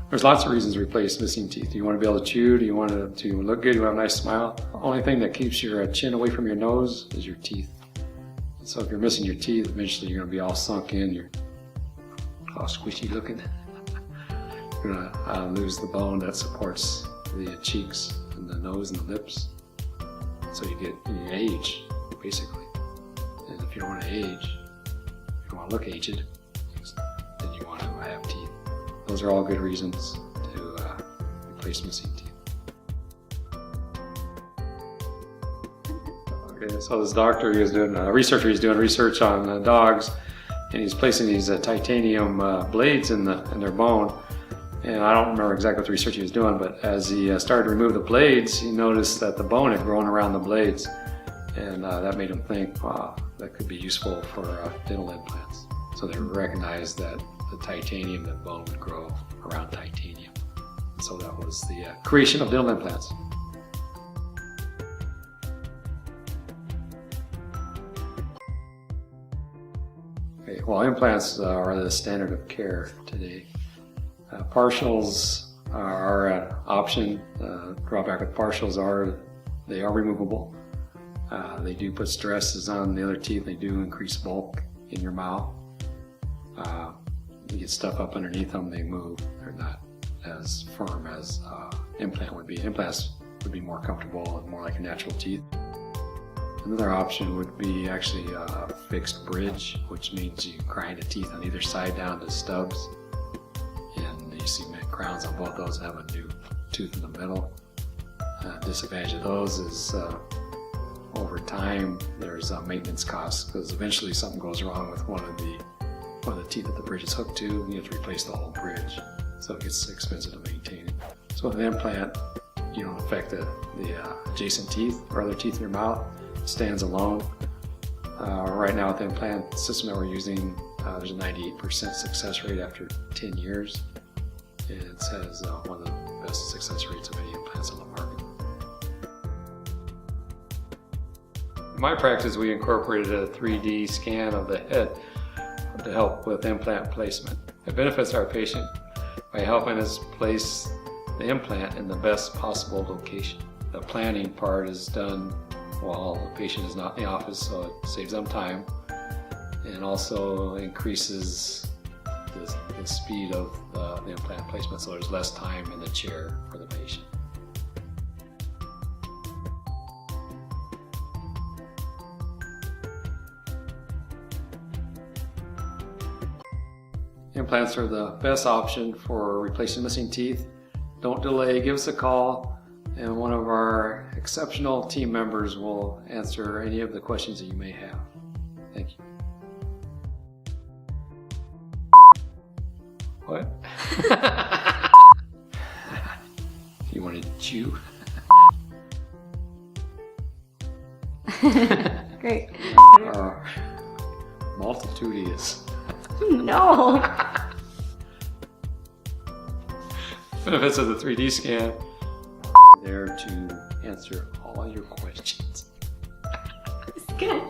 There's lots of reasons to replace missing teeth. Do you want to be able to chew? Do you want to look good? Do you have a nice smile? The only thing that keeps your chin away from your nose is your teeth. So if you're missing your teeth, eventually you're going to be all sunk in. You're all squishy looking. You're going to lose the bone that supports the cheeks and the nose and the lips. So you age, basically. And if you don't want to age, if you don't want to look aged, then you want to have teeth. Those are all good reasons to replace missing teeth. Okay, so this doctor, he was doing he's doing research on dogs, and he's placing these titanium blades in their bone. And I don't remember exactly what the research he was doing, but as he started to remove the blades, he noticed that the bone had grown around the blades, and that made him think, wow, that could be useful for dental implants. So they recognized that the titanium, that bone would grow around titanium. And so that was the creation of dental implants. Okay, well, implants are the standard of care today. Partials are an option. Drawback with partials are they are removable. They do put stresses on the other teeth. They do increase bulk in your mouth. You get stuff up underneath them, they move. They're not as firm as implant would be. Implants would be more comfortable and more like your natural teeth. Another option would be actually a fixed bridge, which means you grind the teeth on either side down to stubs, and you cement crowns on both those and have a new tooth in the middle. Disadvantage of those is over time there's maintenance costs, because eventually something goes wrong with one of the teeth that the bridge is hooked to, and you have to replace the whole bridge. So it gets expensive to maintain it. So with an implant, you don't affect the adjacent teeth or other teeth in your mouth. It stands alone. Right now with the implant system that we're using, there's a 98% success rate after 10 years. And it has one of the best success rates of any implants on the market. In my practice, we incorporated a 3D scan of the head to help with implant placement. It benefits our patient by helping us place the implant in the best possible location. The planning part is done while the patient is not in the office, so it saves them time and also increases the speed of the implant placement, so there's less time in the chair for the patient. Implants are the best option for replacing missing teeth. Don't delay, give us a call, and one of our exceptional team members will answer any of the questions that you may have. Thank you. What? You want to chew? Great. Multitudinous. No. Benefits of the 3D scan. There to answer all your questions. It's good.